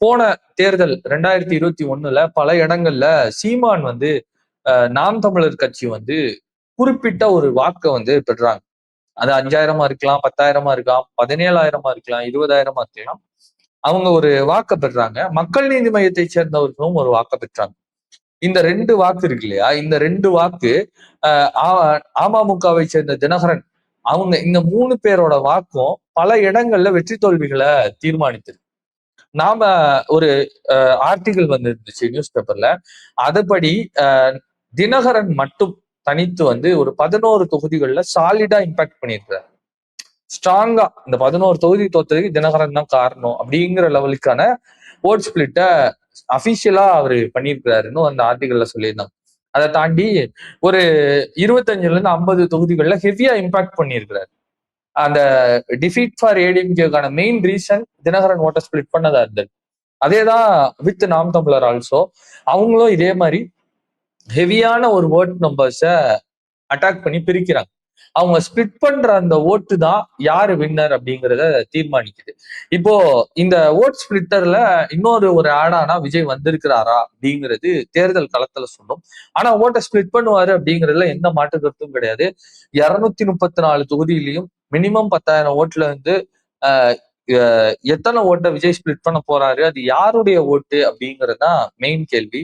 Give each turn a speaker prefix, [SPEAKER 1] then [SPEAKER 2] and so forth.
[SPEAKER 1] போன தேர்தல் 2021 பல இடங்கள்ல சீமான் வந்து நாம் தமிழர் கட்சி வந்து குறிப்பிட்ட ஒரு வாக்கை வந்து பெற்றாங்க. அது 5000 இருக்கலாம், 10,000 இருக்கலாம், 17,000 இருக்கலாம், 20,000 இருக்கலாம். அவங்க ஒரு வாக்க பெற்றாங்க. மக்கள் நீதி மையத்தை சேர்ந்தவர்களும் ஒரு வாக்க பெற்றாங்க. இந்த 2 வாக்கு இருக்கு இல்லையா? இந்த 2 வாக்கு அமமுகவை சேர்ந்த தினகரன் அவங்க இந்த 3 பேரோட வாக்கும் பல இடங்கள்ல வெற்றி தோல்விகளை தீர்மானித்தது. நாம ஒரு ஆர்டிகிள் வந்து இருந்துச்சு நியூஸ் பேப்பர்ல. அதுபடி தினகரன் மட்டும் தனித்து வந்து ஒரு 11 தொகுதிகள்ல சாலிடா இம்பாக்ட் பண்ணியிருக்கிறார். ஸ்ட்ராங்கா இந்த 11 தொகுதி தோத்ததுக்கு தினகரன் தான் காரணம் அப்படிங்கிற லெவலுக்கான ஓட் ஸ்பிளிட்ட அபிஷியலா அவரு பண்ணியிருக்கிறாருன்னு அந்த ஆர்டிகல்ல சொல்லியிருந்தாங்க. அதை தாண்டி ஒரு 25-50 தொகுதிகள்ல ஹெவியா இம்பாக்ட் பண்ணியிருக்கிறாரு. அந்த டிஃபீட் ஃபார் ஏடிஎம்கேக்கான மெயின் ரீசன் தினகரன் ஓட்டை ஸ்பிளிட் பண்ணதா இருந்தது. அதேதான் வித் நாம் தமிழர் ஆல்சோ. அவங்களும் இதே மாதிரி ஹெவியான ஒரு ஓட் நம்பர்ஸ அட்டாக் பண்ணி பிரிக்கிறாங்க. அவங்க ஸ்பிளிட் பண்ற அந்த ஓட்டு தான் யாரு வின்னர் அப்படிங்கிறத தீர்மானிக்குது. இப்போ இந்த ஓட் ஸ்பிளிட்டர்ல இன்னொரு ஆடானா விஜய் வந்திருக்கிறாரா அப்படிங்கிறது தேர்தல் களத்துல சொல்லும். ஆனா ஓட்டை ஸ்பிளிட் பண்ணுவாரு அப்படிங்கிறதுல எந்த மாற்று கருத்தும் கிடையாது. 234 தொகுதியிலையும் மினிமம் 10,000 ஓட்டுல இருந்து எத்தனை ஓட்டை விஜய் ஸ்பிளிட் பண்ண போறாரு, அது யாருடைய ஓட்டு அப்படிங்கிறது தான் மெயின் கேள்வி.